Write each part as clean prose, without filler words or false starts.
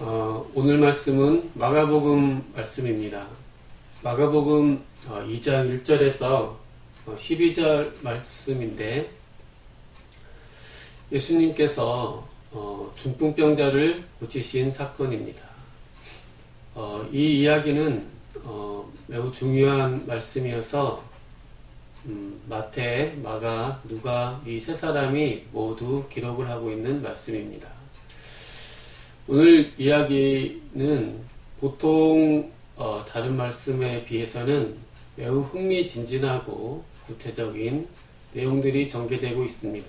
오늘 말씀은 마가복음 말씀입니다. 마가복음 2장 1절에서 12절 말씀인데, 예수님께서 중풍병자를 고치신 사건입니다. 이 이야기는 매우 중요한 말씀이어서 마태, 마가, 누가 이 세 사람이 모두 기록을 하고 있는 말씀입니다. 오늘 이야기는 보통 다른 말씀에 비해서는 매우 흥미진진하고 구체적인 내용들이 전개되고 있습니다.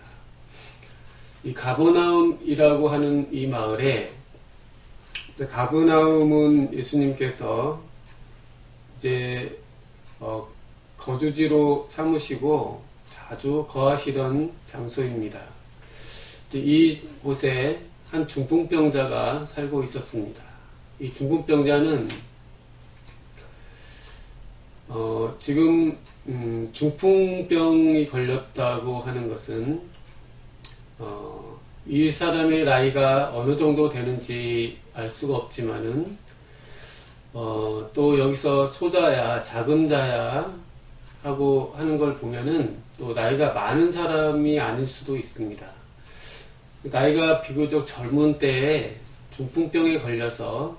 이 가버나움이라고 하는 이 마을에, 가버나움은 예수님께서 이제 거주지로 삼으시고 자주 거하시던 장소입니다. 이곳에 한 중풍병자가 살고 있었습니다. 이 중풍병자는 지금 중풍병이 걸렸다고 하는 것은 이 사람의 나이가 어느 정도 되는지 알 수가 없지만은 또 여기서 소자야, 작은 자야 하고 하는 걸 보면은 또 나이가 많은 사람이 아닐 수도 있습니다. 나이가 비교적 젊은 때에 중풍병에 걸려서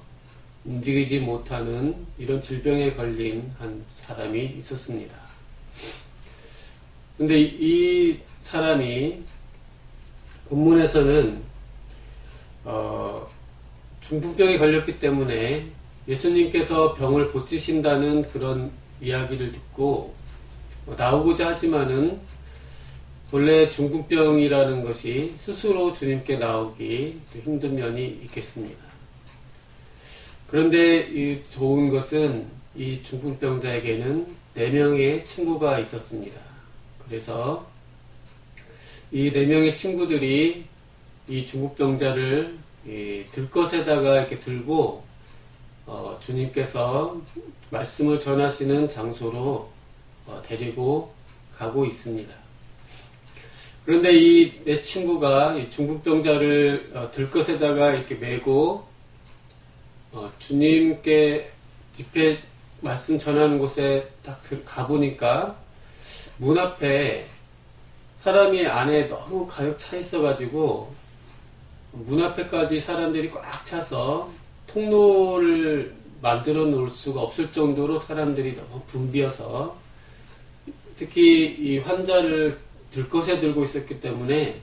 움직이지 못하는 이런 질병에 걸린 한 사람이 있었습니다. 근데 이 사람이 본문에서는 중풍병에 걸렸기 때문에 예수님께서 병을 고치신다는 그런 이야기를 듣고 나오고자 하지만은 원래 중풍병이라는 것이 스스로 주님께 나오기 힘든 면이 있겠습니다. 그런데 이 좋은 것은 이 중풍병자에게는 4명의 친구가 있었습니다. 그래서 이 4명의 친구들이 이 중풍병자를 들것에다가 이렇게 들고 주님께서 말씀을 전하시는 장소로 데리고 가고 있습니다. 그런데 이 내 친구가 이 중풍병자를 들것에다가 이렇게 메고 주님께 집회 말씀 전하는 곳에 딱 가보니까 문 앞에 사람이 안에 너무 가득 차 있어가지고 문 앞에까지 사람들이 꽉 차서 통로를 만들어 놓을 수가 없을 정도로 사람들이 너무 붐비어서, 특히 이 환자를 들것에 들고 있었기 때문에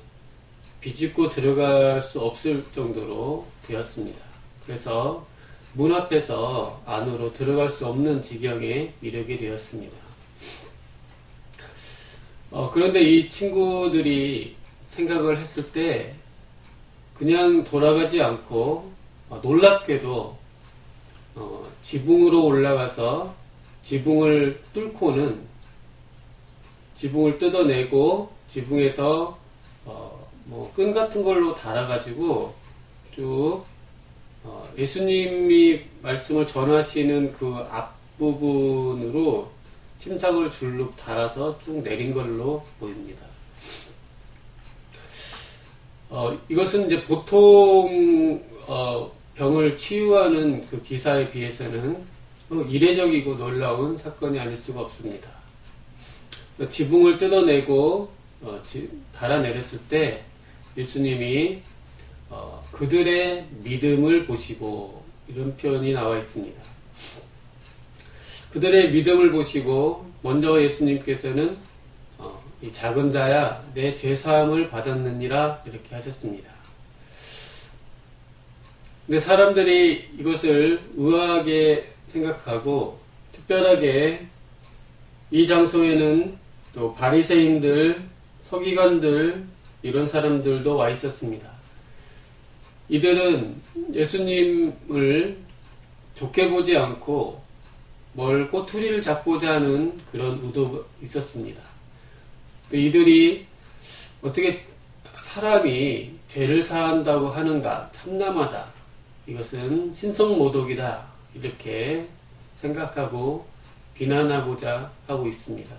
비집고 들어갈 수 없을 정도로 되었습니다. 그래서 문 앞에서 안으로 들어갈 수 없는 지경에 이르게 되었습니다. 그런데 이 친구들이 생각을 했을 때 그냥 돌아가지 않고 놀랍게도 지붕으로 올라가서 지붕을 뚫고는 지붕을 뜯어내고 지붕에서 끈 같은 걸로 달아가지고 쭉 예수님이 말씀을 전하시는 그 앞부분으로 침상을 줄로 달아서 쭉 내린 걸로 보입니다. 이것은 이제 보통 병을 치유하는 그 기사에 비해서는 이례적이고 놀라운 사건이 아닐 수가 없습니다. 지붕을 뜯어내고 달아내렸을 때 예수님이 그들의 믿음을 보시고, 이런 표현이 나와 있습니다. 그들의 믿음을 보시고 먼저 예수님께서는 이 작은 자야, 내 죄사함을 받았느니라 이렇게 하셨습니다. 근데 사람들이 이것을 의아하게 생각하고, 특별하게 이 장소에는 또 바리새인들, 서기관들, 이런 사람들도 와 있었습니다. 이들은 예수님을 좋게 보지 않고 뭘 꼬투리를 잡고자 하는 그런 의도가 있었습니다. 이들이 어떻게 사람이 죄를 사한다고 하는가, 참남하다, 이것은 신성모독이다, 이렇게 생각하고 비난하고자 하고 있습니다.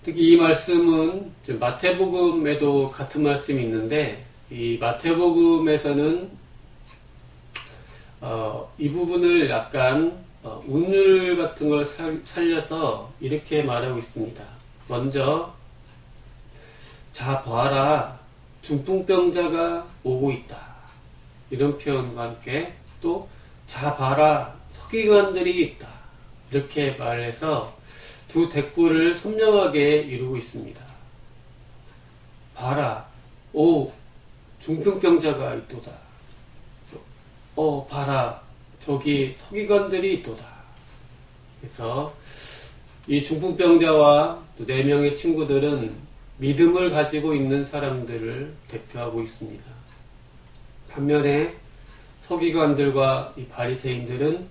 특히 이 말씀은 마태복음에도 같은 말씀이 있는데, 이 마태복음에서는 이 부분을 약간 운율 같은 걸 살려서 이렇게 말하고 있습니다. 먼저 자 봐라 중풍병자가 오고 있다, 이런 표현과 함께 또 자 봐라 서기관들이 있다, 이렇게 말해서 두 대꾸를 선명하게 이루고 있습니다. 봐라, 오 중풍병자가 있도다, 봐라 저기 서기관들이 있도다. 그래서 이 중풍병자와 또 4명의 친구들은 믿음을 가지고 있는 사람들을 대표하고 있습니다. 반면에 서기관들과 이 바리새인들은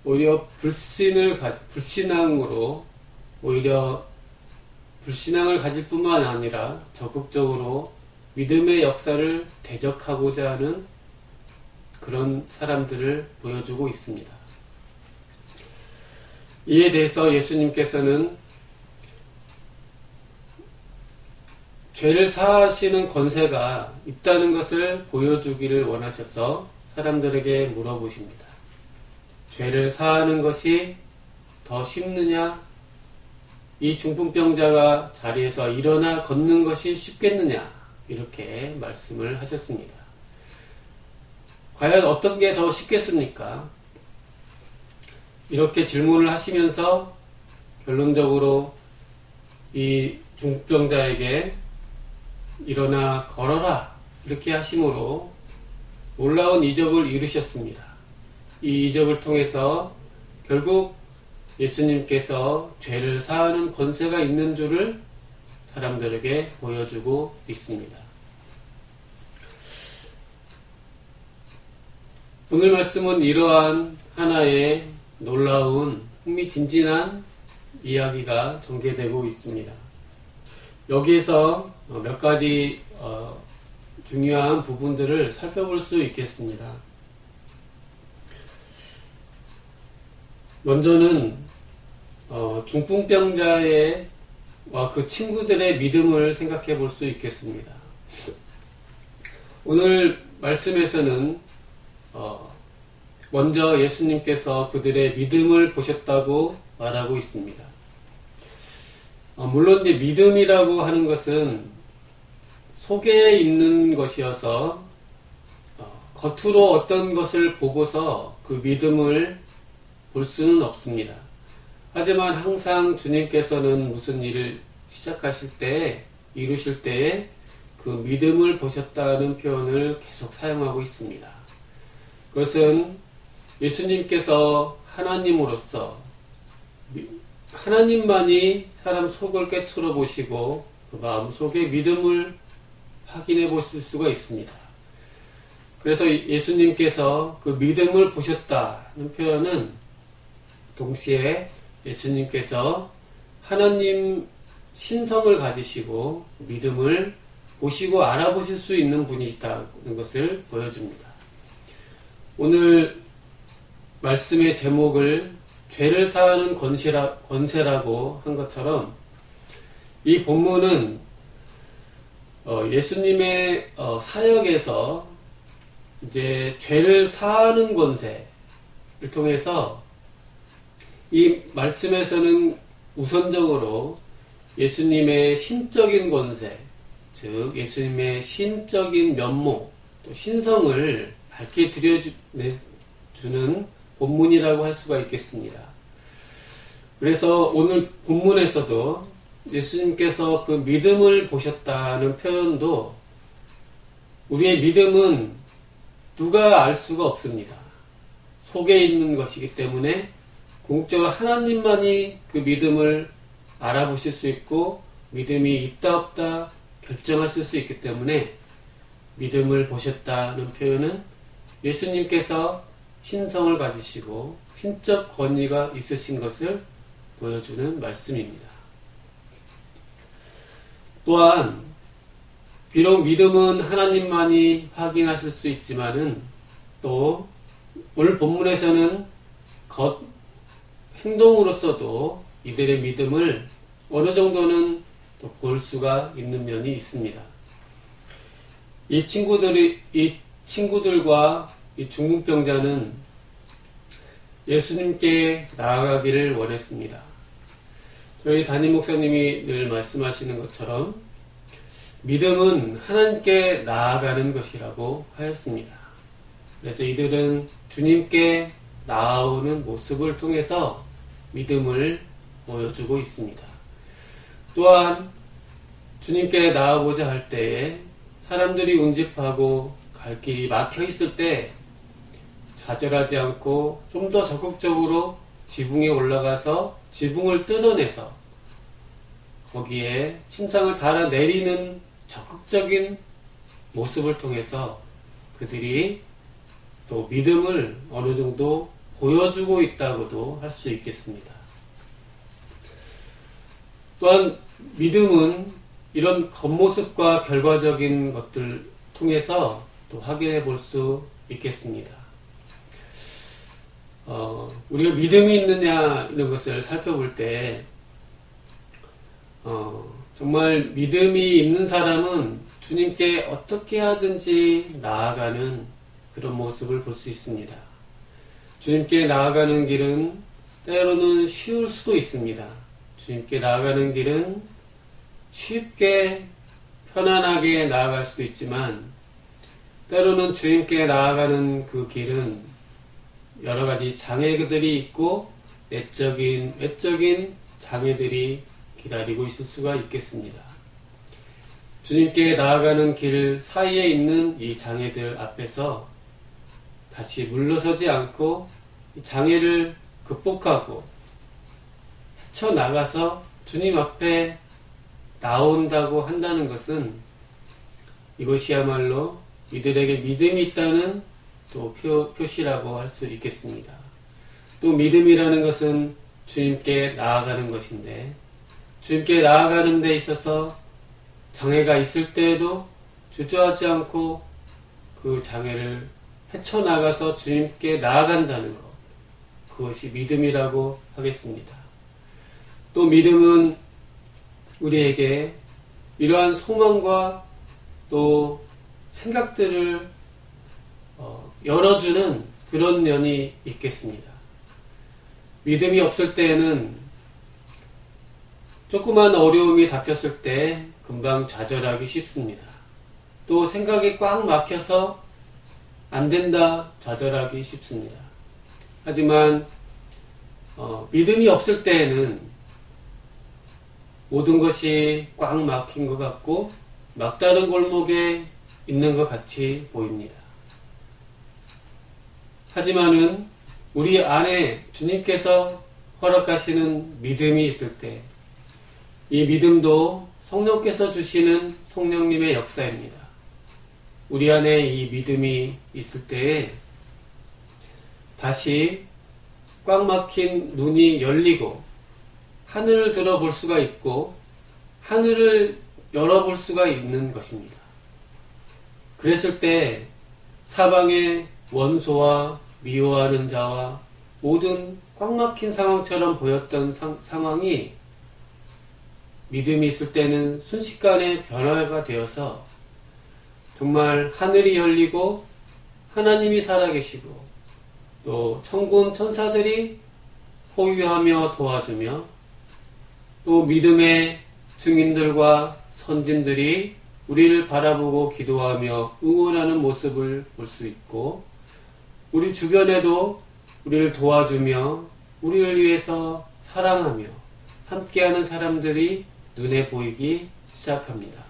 오히려 불신앙으로 오히려 불신앙을 가질 뿐만 아니라 적극적으로 믿음의 역사를 대적하고자 하는 그런 사람들을 보여주고 있습니다. 이에 대해서 예수님께서는 죄를 사하시는 권세가 있다는 것을 보여주기를 원하셔서 사람들에게 물어보십니다. 죄를 사하는 것이 더 쉽느냐? 이 중풍병자가 자리에서 일어나 걷는 것이 쉽겠느냐? 이렇게 말씀을 하셨습니다. 과연 어떤 게 더 쉽겠습니까? 이렇게 질문을 하시면서 결론적으로 이 중풍병자에게 일어나 걸어라 이렇게 하심으로 놀라운 이적을 이루셨습니다. 이 이적을 통해서 결국 예수님께서 죄를 사하는 권세가 있는 줄을 사람들에게 보여주고 있습니다. 오늘 말씀은 이러한 하나의 놀라운 흥미진진한 이야기가 전개되고 있습니다. 여기에서 몇 가지 중요한 부분들을 살펴볼 수 있겠습니다. 먼저는 중풍병자의 그 친구들의 믿음을 생각해 볼 수 있겠습니다. 오늘 말씀에서는 먼저 예수님께서 그들의 믿음을 보셨다고 말하고 있습니다. 물론 이제 믿음이라고 하는 것은 속에 있는 것이어서 겉으로 어떤 것을 보고서 그 믿음을 볼 수는 없습니다. 하지만 항상 주님께서는 무슨 일을 시작하실 때, 이루실 때에 그 믿음을 보셨다는 표현을 계속 사용하고 있습니다. 그것은 예수님께서 하나님으로서 하나님만이 사람 속을 꿰뚫어 보시고 그 마음속의 믿음을 확인해 보실 수가 있습니다. 그래서 예수님께서 그 믿음을 보셨다는 표현은 동시에 예수님께서 하나님 신성을 가지시고 믿음을 보시고 알아보실 수 있는 분이시다는 것을 보여줍니다. 오늘 말씀의 제목을 죄를 사하는 권세라고 한 것처럼 이 본문은 예수님의 사역에서 이제 죄를 사하는 권세를 통해서 이 말씀에서는 우선적으로 예수님의 신적인 권세, 즉 예수님의 신적인 면모, 또 신성을 밝게 드려주는 본문이라고 할 수가 있겠습니다. 그래서 오늘 본문에서도 예수님께서 그 믿음을 보셨다는 표현도 우리의 믿음은 누가 알 수가 없습니다. 속에 있는 것이기 때문에 궁극적으로 하나님만이 그 믿음을 알아보실 수 있고 믿음이 있다 없다 결정하실 수 있기 때문에 믿음을 보셨다는 표현은 예수님께서 신성을 가지시고 신적 권위가 있으신 것을 보여주는 말씀입니다. 또한 비록 믿음은 하나님만이 확인하실 수 있지만은 또 오늘 본문에서는 행동으로서도 이들의 믿음을 어느 정도는 또 볼 수가 있는 면이 있습니다. 이 친구들과 이 중풍병자는 예수님께 나아가기를 원했습니다. 저희 담임 목사님이 늘 말씀하시는 것처럼 믿음은 하나님께 나아가는 것이라고 하였습니다. 그래서 이들은 주님께 나아오는 모습을 통해서 믿음을 보여주고 있습니다. 또한 주님께 나아보자 할 때에 사람들이 운집하고 갈 길이 막혀 있을 때 좌절하지 않고 좀 더 적극적으로 지붕에 올라가서 지붕을 뜯어내서 거기에 침상을 달아 내리는 적극적인 모습을 통해서 그들이 또 믿음을 어느 정도 보여주고 있다고도 할 수 있겠습니다. 또한 믿음은 이런 겉모습과 결과적인 것들 통해서 또 확인해 볼 수 있겠습니다. 우리가 믿음이 있느냐 이런 것을 살펴볼 때 정말 믿음이 있는 사람은 주님께 어떻게 하든지 나아가는 그런 모습을 볼 수 있습니다. 주님께 나아가는 길은 때로는 쉬울 수도 있습니다. 주님께 나아가는 길은 쉽게 편안하게 나아갈 수도 있지만 때로는 주님께 나아가는 그 길은 여러 가지 장애들이 있고 외적인 장애들이 기다리고 있을 수가 있겠습니다. 주님께 나아가는 길 사이에 있는 이 장애들 앞에서 다시 물러서지 않고 이 장애를 극복하고 헤쳐나가서 주님 앞에 나온다고 한다는 것은 이것이야말로 이들에게 믿음이 있다는 또 표시라고 할 수 있겠습니다. 또 믿음이라는 것은 주님께 나아가는 것인데 주님께 나아가는 데 있어서 장애가 있을 때에도 주저하지 않고 그 장애를 헤쳐나가서 주님께 나아간다는 것, 그것이 믿음이라고 하겠습니다. 또 믿음은 우리에게 이러한 소망과 또 생각들을 열어주는 그런 면이 있겠습니다. 믿음이 없을 때에는 조그만 어려움이 닥쳤을 때 금방 좌절하기 쉽습니다. 또 생각이 꽉 막혀서 안 된다 좌절하기 쉽습니다. 하지만 믿음이 없을 때에는 모든 것이 꽉 막힌 것 같고 막다른 골목에 있는 것 같이 보입니다. 하지만은 우리 안에 주님께서 허락하시는 믿음이 있을 때 이 믿음도 성령께서 주시는 성령님의 역사입니다. 우리 안에 이 믿음이 있을 때에 다시 꽉 막힌 눈이 열리고 하늘을 들어볼 수가 있고 하늘을 열어볼 수가 있는 것입니다. 그랬을 때 사방의 원소와 미워하는 자와 모든 꽉 막힌 상황처럼 보였던 상황이 믿음이 있을 때는 순식간에 변화가 되어서 정말 하늘이 열리고 하나님이 살아계시고 또 천군 천사들이 호위하며 도와주며 또 믿음의 증인들과 선진들이 우리를 바라보고 기도하며 응원하는 모습을 볼 수 있고 우리 주변에도 우리를 도와주며 우리를 위해서 사랑하며 함께하는 사람들이 눈에 보이기 시작합니다.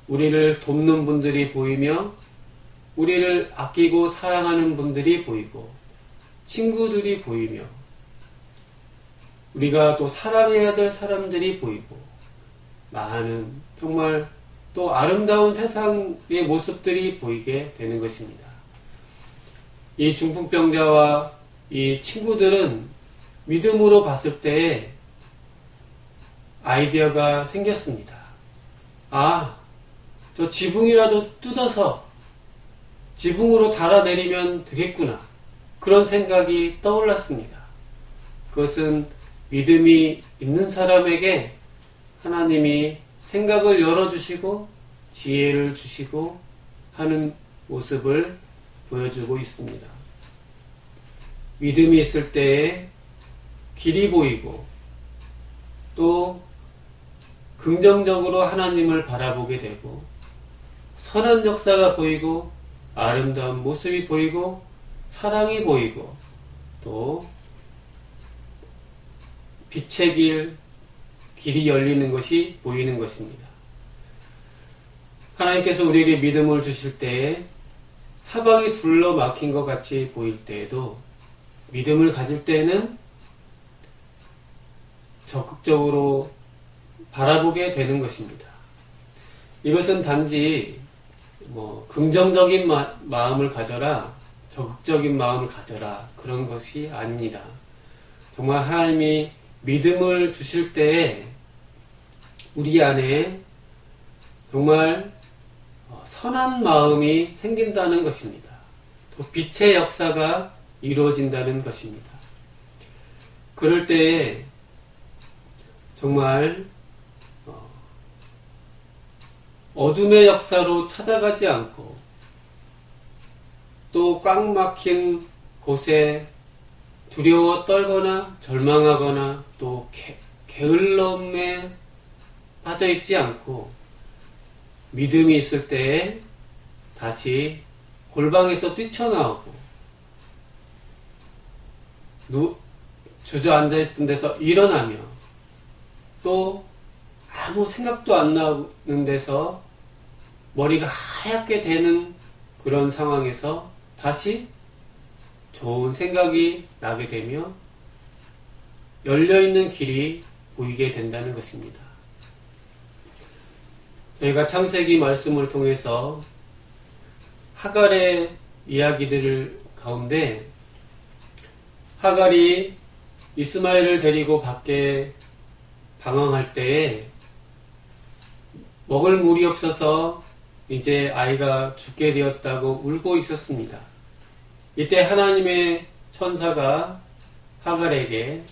우리를 돕는 분들이 보이며 우리를 아끼고 사랑하는 분들이 보이고 친구들이 보이며 우리가 또 사랑해야 될 사람들이 보이고 많은 정말 또 아름다운 세상의 모습들이 보이게 되는 것입니다. 이 중풍병자와 이 친구들은 믿음으로 봤을 때에 아이디어가 생겼습니다. 저 지붕이라도 뜯어서 지붕으로 달아내리면 되겠구나. 그런 생각이 떠올랐습니다. 그것은 믿음이 있는 사람에게 하나님이 생각을 열어주시고 지혜를 주시고 하는 모습을 보여주고 있습니다. 믿음이 있을 때에 길이 보이고 또 긍정적으로 하나님을 바라보게 되고 선한 역사가 보이고 아름다운 모습이 보이고 사랑이 보이고 또 빛의 길이 열리는 것이 보이는 것입니다. 하나님께서 우리에게 믿음을 주실 때에 사방이 둘러 막힌 것 같이 보일 때에도 믿음을 가질 때에는 적극적으로 바라보게 되는 것입니다. 이것은 단지 긍정적인 마음을 가져라, 적극적인 마음을 가져라 그런 것이 아닙니다. 정말 하나님이 믿음을 주실 때에 우리 안에 정말 선한 마음이 생긴다는 것입니다. 또 빛의 역사가 이루어진다는 것입니다. 그럴 때에 정말 어둠의 역사로 찾아가지 않고 또 꽉 막힌 곳에 두려워 떨거나 절망하거나 또 게을름에 빠져있지 않고 믿음이 있을 때에 다시 골방에서 뛰쳐나오고 주저앉아있던 데서 일어나며 또 아무 생각도 안 나는 데서 머리가 하얗게 되는 그런 상황에서 다시 좋은 생각이 나게 되며 열려있는 길이 보이게 된다는 것입니다. 저희가 창세기 말씀을 통해서 하갈의 이야기들 가운데 하갈이 이스마엘을 데리고 밖에 방황할 때에 먹을 물이 없어서 이제 아이가 죽게 되었다고 울고 있었습니다. 이때 하나님의 천사가 하갈에게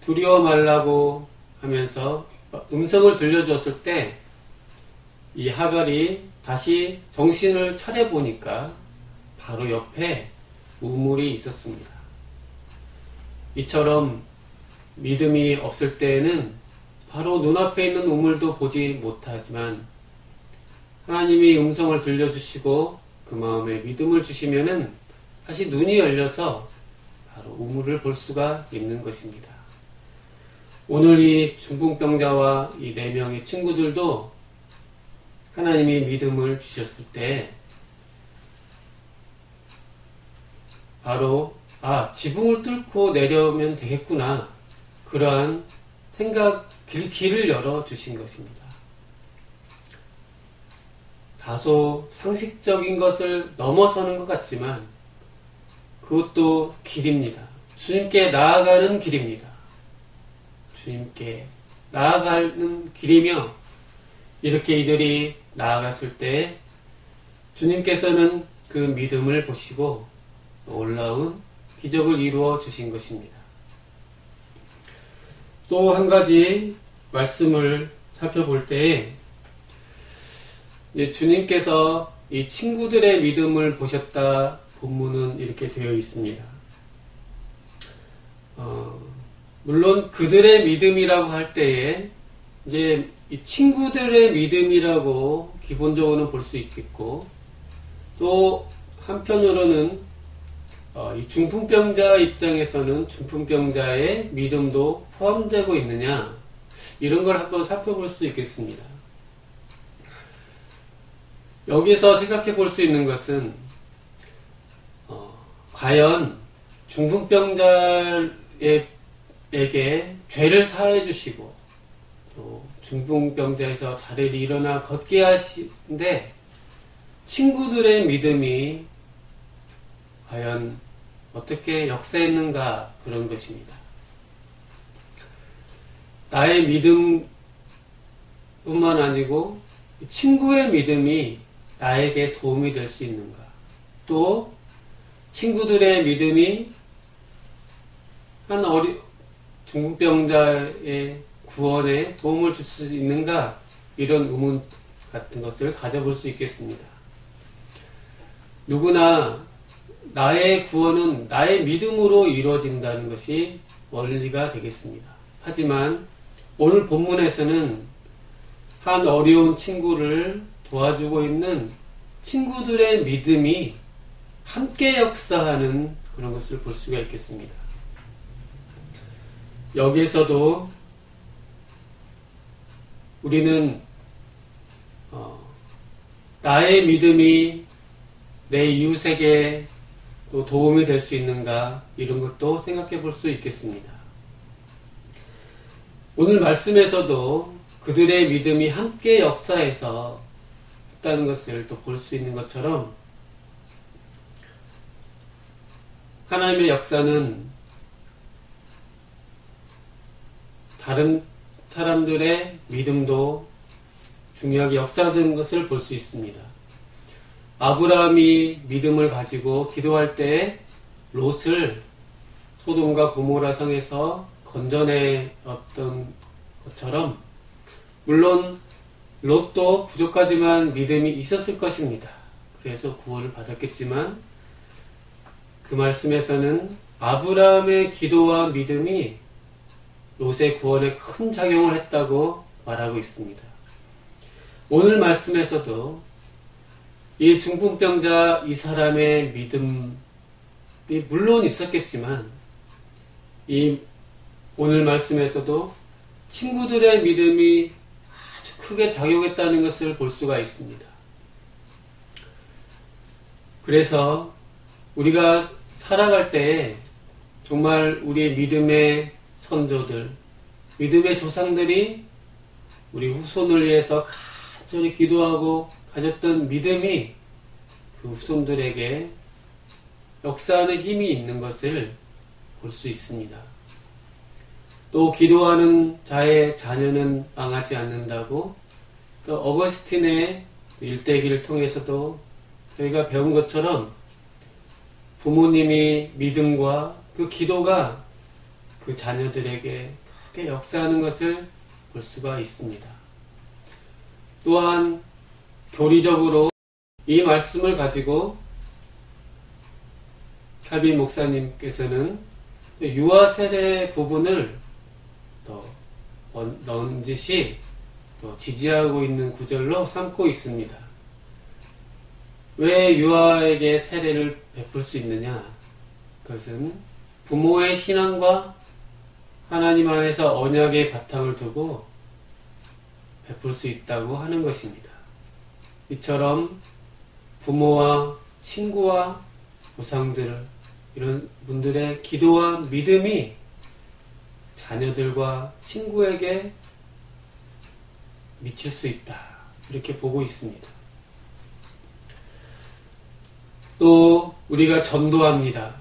두려워 말라고 하면서 음성을 들려주었을 때 이 하갈이 다시 정신을 차려보니까 바로 옆에 우물이 있었습니다. 이처럼 믿음이 없을 때에는 바로 눈앞에 있는 우물도 보지 못하지만 하나님이 음성을 들려주시고 그 마음에 믿음을 주시면은 다시 눈이 열려서 바로 우물을 볼 수가 있는 것입니다. 오늘 이 중풍병자와 이 4명의 친구들도 하나님이 믿음을 주셨을 때 바로 지붕을 뚫고 내려오면 되겠구나 그러한 길을 열어주신 것입니다. 다소 상식적인 것을 넘어서는 것 같지만 그것도 길입니다. 주님께 나아가는 길입니다. 주님께 나아가는 길이며 이렇게 이들이 나아갔을 때 주님께서는 그 믿음을 보시고 놀라운 기적을 이루어 주신 것입니다. 또 한 가지 말씀을 살펴볼 때에 주님께서 이 친구들의 믿음을 보셨다 본문은 이렇게 되어 있습니다. 물론 그들의 믿음이라고 할 때에 이제 이 친구들의 믿음이라고 기본적으로는 볼 수 있겠고 또 한편으로는 이 중풍병자 입장에서는 중풍병자의 믿음도 포함되고 있느냐 이런 걸 한번 살펴볼 수 있겠습니다. 여기서 생각해 볼 수 있는 것은 과연 중풍병자에게 죄를 사해 주시고 또 중풍병자에서 자리를 일어나 걷게 하시는데 친구들의 믿음이 과연 어떻게 역사했는가 그런 것입니다. 나의 믿음뿐만 아니고 친구의 믿음이 나에게 도움이 될 수 있는가, 또 친구들의 믿음이 한 중풍병자의 구원에 도움을 줄 수 있는가, 이런 의문 같은 것을 가져볼 수 있겠습니다. 누구나 나의 구원은 나의 믿음으로 이루어진다는 것이 원리가 되겠습니다. 하지만 오늘 본문에서는 한 어려운 친구를 도와주고 있는 친구들의 믿음이 함께 역사하는 그런 것을 볼 수가 있겠습니다. 여기에서도 우리는 나의 믿음이 내 이웃에게 또 도움이 될 수 있는가, 이런 것도 생각해 볼 수 있겠습니다. 오늘 말씀에서도 그들의 믿음이 함께 역사해서 했다는 것을 또 볼 수 있는 것처럼, 하나님의 역사는 다른 사람들의 믿음도 중요하게 역사하는 것을 볼 수 있습니다. 아브라함이 믿음을 가지고 기도할 때 롯을 소돔과 고모라 성에서 건져내었던 것처럼, 물론 롯도 부족하지만 믿음이 있었을 것입니다. 그래서 구원을 받았겠지만, 그 말씀에서는 아브라함의 기도와 믿음이 롯의 구원에 큰 작용을 했다고 말하고 있습니다. 오늘 말씀에서도 이 중풍병자 이 사람의 믿음이 물론 있었겠지만, 이 오늘 말씀에서도 친구들의 믿음이 아주 크게 작용했다는 것을 볼 수가 있습니다. 그래서 우리가 살아갈 때 정말 우리의 믿음의 선조들, 믿음의 조상들이 우리 후손을 위해서 간절히 기도하고 가졌던 믿음이 그 후손들에게 역사하는 힘이 있는 것을 볼 수 있습니다. 또 기도하는 자의 자녀는 망하지 않는다고, 또 어거스틴의 일대기를 통해서도 저희가 배운 것처럼 부모님이 믿음과 그 기도가 그 자녀들에게 크게 역사하는 것을 볼 수가 있습니다. 또한 교리적으로 이 말씀을 가지고 칼빈 목사님께서는 유아 세례 부분을 넌지시 지지하고 있는 구절로 삼고 있습니다. 왜 유아에게 세례를 베풀 수 있느냐? 그것은 부모의 신앙과 하나님 안에서 언약의 바탕을 두고 베풀 수 있다고 하는 것입니다. 이처럼 부모와 친구와 조상들, 이런 분들의 기도와 믿음이 자녀들과 친구에게 미칠 수 있다, 이렇게 보고 있습니다. 또 우리가 전도합니다.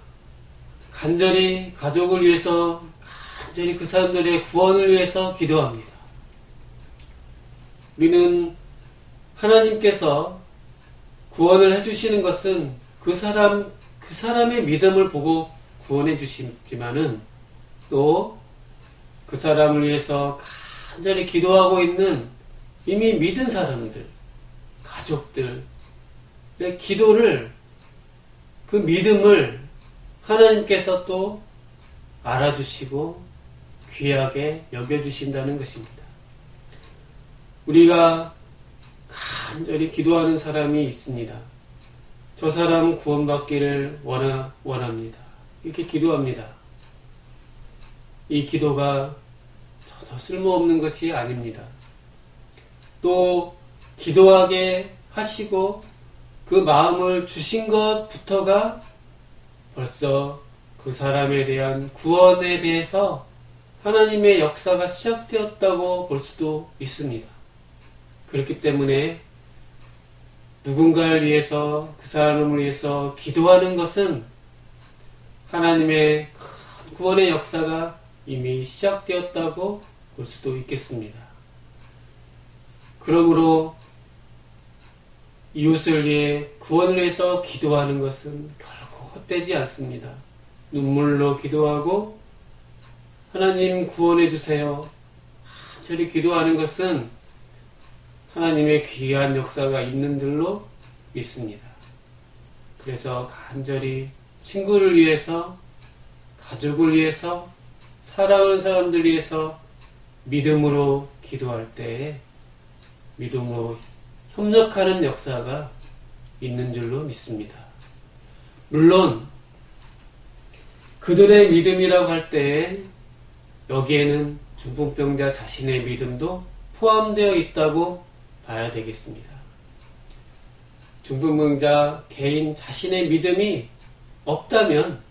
간절히 가족을 위해서, 간절히 그 사람들의 구원을 위해서 기도합니다. 우리는 하나님께서 구원을 해주시는 것은 그 사람의 믿음을 보고 구원해 주시지만은, 또 그 사람을 위해서 간절히 기도하고 있는 이미 믿은 사람들, 가족들의 기도를, 그 믿음을 하나님께서 또 알아주시고 귀하게 여겨주신다는 것입니다. 우리가 간절히 기도하는 사람이 있습니다. 저 사람 구원받기를 원합니다. 이렇게 기도합니다. 이 기도가 전혀 쓸모없는 것이 아닙니다. 또 기도하게 하시고 그 마음을 주신 것부터가 벌써 그 사람에 대한 구원에 대해서 하나님의 역사가 시작되었다고 볼 수도 있습니다. 그렇기 때문에 누군가를 위해서, 그 사람을 위해서 기도하는 것은 하나님의 큰 구원의 역사가 이미 시작되었다고 볼 수도 있겠습니다. 그러므로 이웃을 위해, 구원을 위해서 기도하는 것은 결코 헛되지 않습니다. 눈물로 기도하고 하나님 구원해 주세요, 간절히 기도하는 것은 하나님의 귀한 역사가 있는 줄로 믿습니다. 그래서 간절히 친구를 위해서, 가족을 위해서, 사랑하는 사람들 위해서 믿음으로 기도할 때 믿음으로 협력하는 역사가 있는 줄로 믿습니다. 물론 그들의 믿음이라고 할 때 여기에는 중풍병자 자신의 믿음도 포함되어 있다고 봐야 되겠습니다. 중풍병자 개인 자신의 믿음이 없다면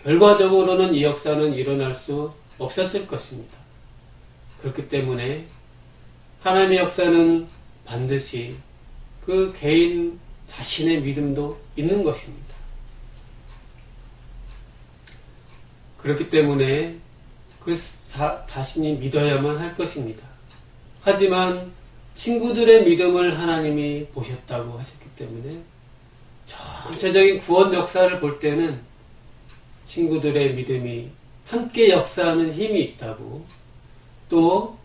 결과적으로는 이 역사는 일어날 수 없었을 것입니다. 그렇기 때문에 하나님의 역사는 반드시 그 개인 자신의 믿음도 있는 것입니다. 그렇기 때문에 그 자신이 믿어야만 할 것입니다. 하지만 친구들의 믿음을 하나님이 보셨다고 하셨기 때문에 전체적인 구원 역사를 볼 때는 친구들의 믿음이 함께 역사하는 힘이 있다고, 또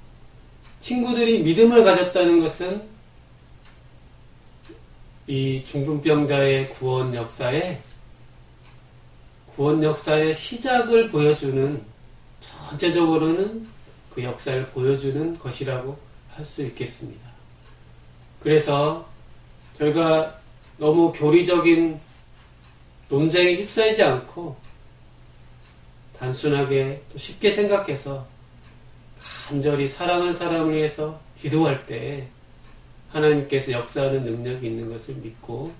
친구들이 믿음을 가졌다는 것은 이 중풍병자의 구원 역사의 시작을 보여주는, 전체적으로는 그 역사를 보여주는 것이라고 할 수 있겠습니다. 그래서 저희가 너무 교리적인 논쟁에 휩싸이지 않고 단순하게 또 쉽게 생각해서 간절히 사랑하는 사람을 위해서 기도할 때 하나님께서 역사하는 능력이 있는 것을 믿고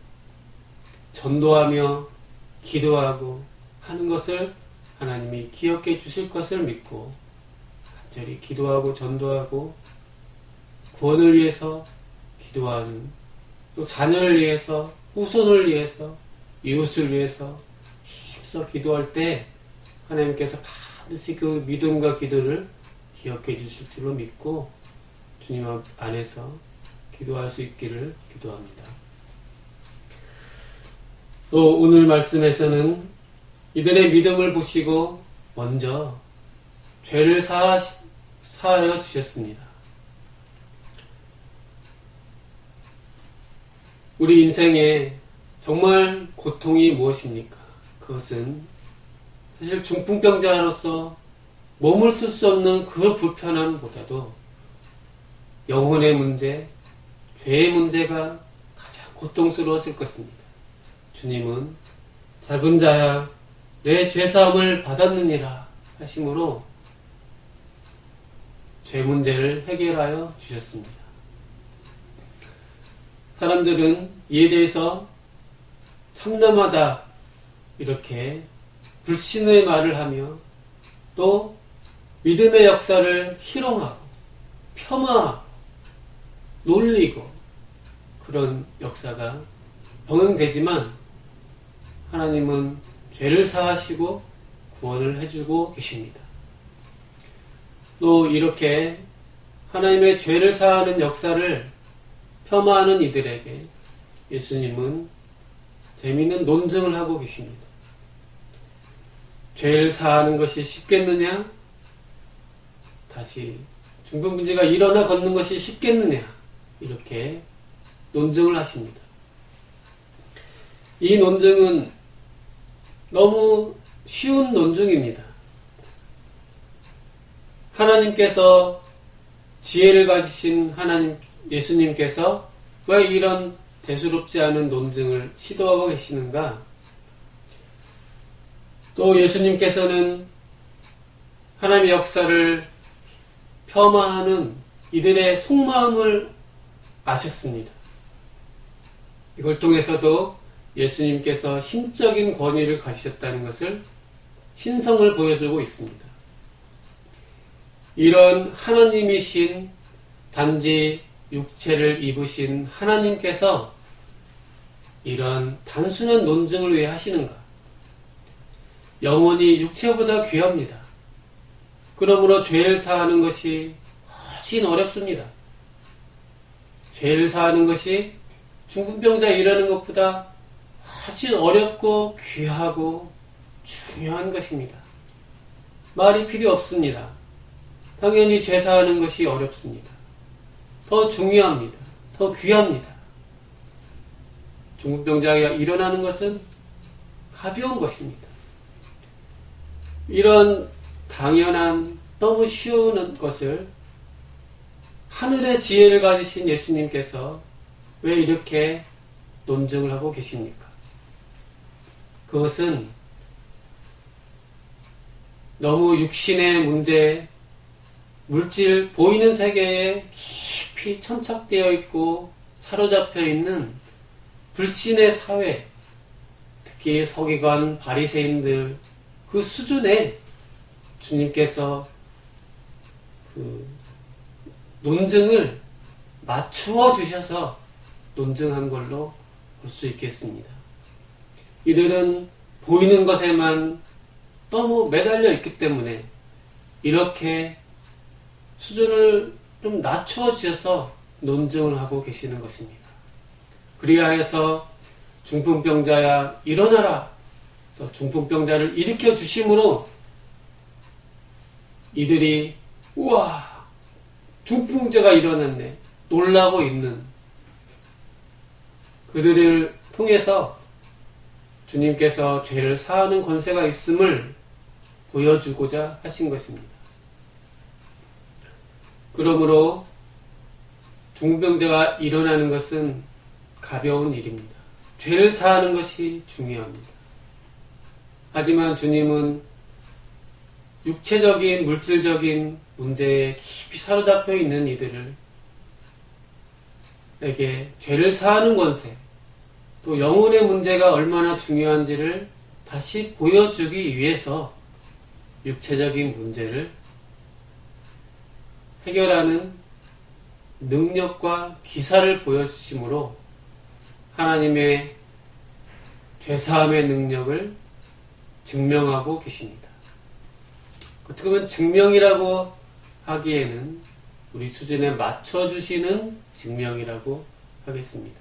전도하며 기도하고 하는 것을 하나님이 기억해 주실 것을 믿고 간절히 기도하고 전도하고 구원을 위해서 기도하는, 또 자녀를 위해서, 후손을 위해서, 이웃을 위해서 힘써 기도할 때 하나님께서 반드시 그 믿음과 기도를 기억해 주실 줄로 믿고 주님 안에서 기도할 수 있기를 기도합니다. 또 오늘 말씀에서는 이들의 믿음을 보시고 먼저 죄를 사하여 주셨습니다. 우리 인생에 정말 고통이 무엇입니까? 그것은 사실 중풍병자로서 몸을 쓸 수 없는 그 불편함보다도 영혼의 문제, 죄의 문제가 가장 고통스러웠을 것입니다. 주님은 작은 자야 내 죄사함을 받았느니라 하심으로 죄 문제를 해결하여 주셨습니다. 사람들은 이에 대해서 참담하다 이렇게 불신의 말을 하며 또 믿음의 역사를 희롱하고 폄하하고 놀리고 그런 역사가 병행되지만 하나님은 죄를 사하시고 구원을 해주고 계십니다. 또 이렇게 하나님의 죄를 사하는 역사를 폄하하는 이들에게 예수님은 재미있는 논증을 하고 계십니다. 죄를 사하는 것이 쉽겠느냐? 다시 중풍병자가 일어나 걷는 것이 쉽겠느냐? 이렇게 논증을 하십니다. 이 논증은 너무 쉬운 논증입니다. 하나님께서 지혜를 가지신 예수님께서 왜 이런 대수롭지 않은 논증을 시도하고 계시는가? 또 예수님께서는 하나님의 역사를 폄하하는 이들의 속마음을 아셨습니다. 이걸 통해서도 예수님께서 신적인 권위를 가지셨다는 것을 신성을 보여주고 있습니다. 이런 하나님이신 단지 육체를 입으신 하나님께서 이런 단순한 논증을 왜 하시는가? 영혼이 육체보다 귀합니다. 그러므로 죄를 사하는 것이 훨씬 어렵습니다. 죄를 사하는 것이 중풍병자에 일하는 것보다 훨씬 어렵고 귀하고 중요한 것입니다. 말이 필요 없습니다. 당연히 죄 사하는 것이 어렵습니다. 더 중요합니다. 더 귀합니다. 중풍병자가 일어나는 것은 가벼운 것입니다. 이런 당연한 너무 쉬운 것을 하늘의 지혜를 가지신 예수님께서 왜 이렇게 논증을 하고 계십니까? 그것은 너무 육신의 문제, 물질, 보이는 세계에 깊이 천착되어 있고 사로잡혀 있는 불신의 사회, 특히 서기관, 바리새인들 그 수준에 주님께서 그 논증을 맞추어 주셔서 논증한 걸로 볼 수 있겠습니다. 이들은 보이는 것에만 너무 매달려 있기 때문에 이렇게 수준을 좀 낮추어 주셔서 논증을 하고 계시는 것입니다. 그리하여서 중풍병자야 일어나라. 그래서 중풍병자를 일으켜 주심으로 이들이 우와 중풍병자가 일어났네 놀라고 있는 그들을 통해서 주님께서 죄를 사하는 권세가 있음을 보여주고자 하신 것입니다. 그러므로 중풍병자가 일어나는 것은 가벼운 일입니다. 죄를 사하는 것이 중요합니다. 하지만 주님은 육체적인 물질적인 문제에 깊이 사로잡혀 있는 이들에게 죄를 사하는 권세, 또 영혼의 문제가 얼마나 중요한지를 다시 보여주기 위해서 육체적인 문제를 해결하는 능력과 기사를 보여주심으로 하나님의 죄사함의 능력을 증명하고 계십니다. 어떻게 보면 증명이라고 하기에는 우리 수준에 맞춰주시는 증명이라고 하겠습니다.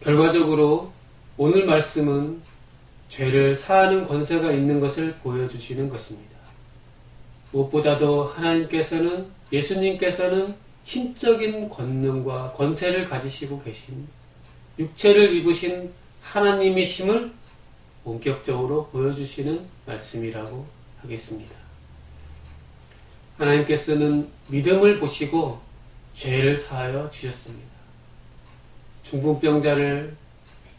결과적으로 오늘 말씀은 죄를 사하는 권세가 있는 것을 보여주시는 것입니다. 무엇보다도 하나님께서는 예수님께서는 신적인 권능과 권세를 가지시고 계신 육체를 입으신 하나님이심을 본격적으로 보여주시는 말씀이라고 하겠습니다. 하나님께서는 믿음을 보시고 죄를 사하여 주셨습니다. 중풍병자를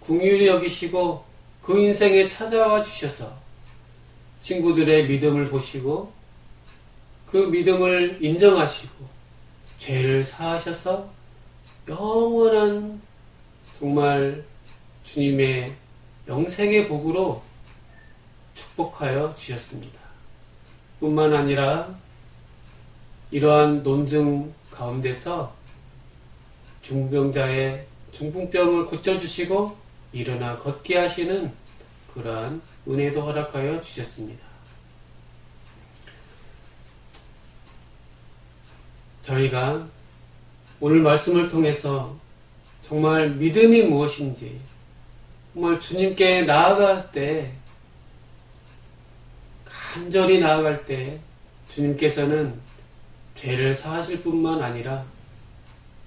긍휼히 여기시고 그 인생에 찾아와 주셔서 친구들의 믿음을 보시고 그 믿음을 인정하시고 죄를 사하셔서 영원한 정말 주님의 영생의 복으로 축복하여 주셨습니다. 뿐만 아니라 이러한 논증 가운데서 중풍병자의 중풍병을 고쳐주시고 일어나 걷게 하시는 그러한 은혜도 허락하여 주셨습니다. 저희가 오늘 말씀을 통해서 정말 믿음이 무엇인지, 정말 주님께 나아갈 때, 간절히 나아갈 때 주님께서는 죄를 사하실 뿐만 아니라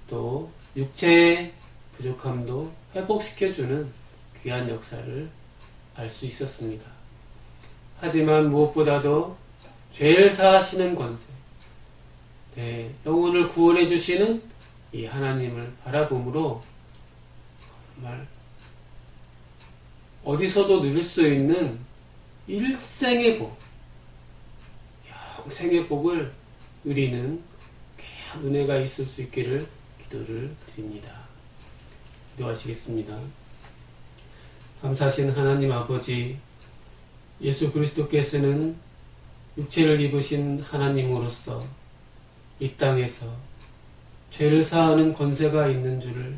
또 육체의 부족함도 회복시켜주는 귀한 역사를 알 수 있었습니다. 하지만 무엇보다도 죄를 사하시는 권세, 영혼을 구원해 주시는 이 하나님을 바라봄으로 정말 어디서도 누릴 수 있는 일생의 복, 영생의 복을 누리는 귀한 은혜가 있을 수 있기를 기도를 드립니다. 기도하시겠습니다. 감사하신 하나님 아버지, 예수 그리스도께서는 육체를 입으신 하나님으로서 이 땅에서 죄를 사하는 권세가 있는 줄을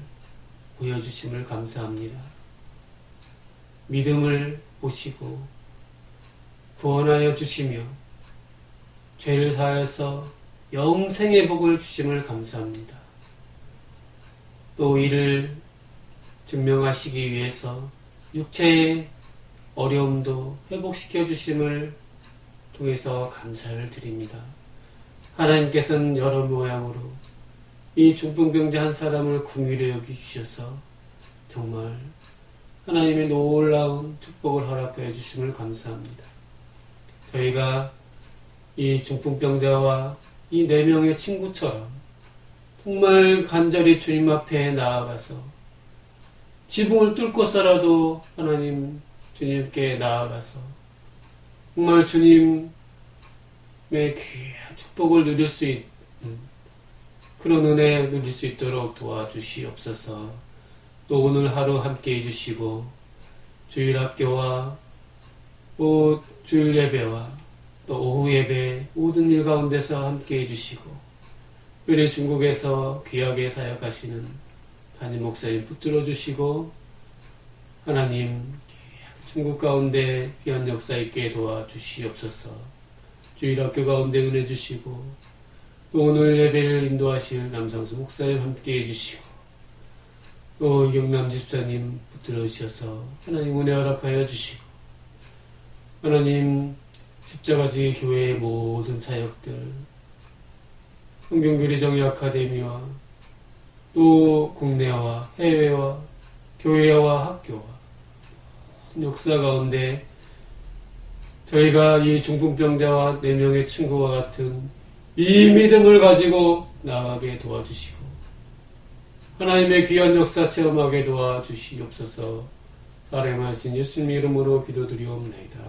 보여주심을 감사합니다. 믿음을 보시고 구원하여 주시며 죄를 사하여서 영생의 복을 주심을 감사합니다. 또 이를 증명하시기 위해서 육체의 어려움도 회복시켜 주심을 통해서 감사를 드립니다. 하나님께서는 여러 모양으로 이 중풍병자 한 사람을 긍휼히 여기주셔서 정말 하나님의 놀라운 축복을 허락하여 주심을 감사합니다. 저희가 이 중풍병자와 이 4명의 친구처럼 정말 간절히 주님 앞에 나아가서 지붕을 뚫고서라도 하나님 주님께 나아가서 정말 주님의 귀한 축복을 누릴 수 있는 그런 은혜 누릴 수 있도록 도와주시옵소서. 또 오늘 하루 함께 해주시고 주일 학교와 또 주일 예배와 또 오후 예배 모든 일 가운데서 함께 해주시고 특별히 중국에서 귀하게 사역하시는 담임 목사님 붙들어 주시고 하나님 중국 가운데 귀한 역사 있게 도와주시옵소서. 주일 학교 가운데 은혜 주시고 또 오늘 예배를 인도하실 남상수 목사님 함께 해주시고 또 이경남 집사님 붙들어 주셔서 하나님 은혜 허락하여 주시고 하나님 십자가지 교회의 모든 사역들 성경교리정의 아카데미와 또 국내와 해외와 교회와 학교와 모든 역사 가운데 저희가 이 중풍병자와 4명의 친구와 같은 이 믿음을 가지고 나아가게 도와주시고 하나님의 귀한 역사 체험하게 도와주시옵소서. 사랑하신 예수님 이름으로 기도드리옵나이다.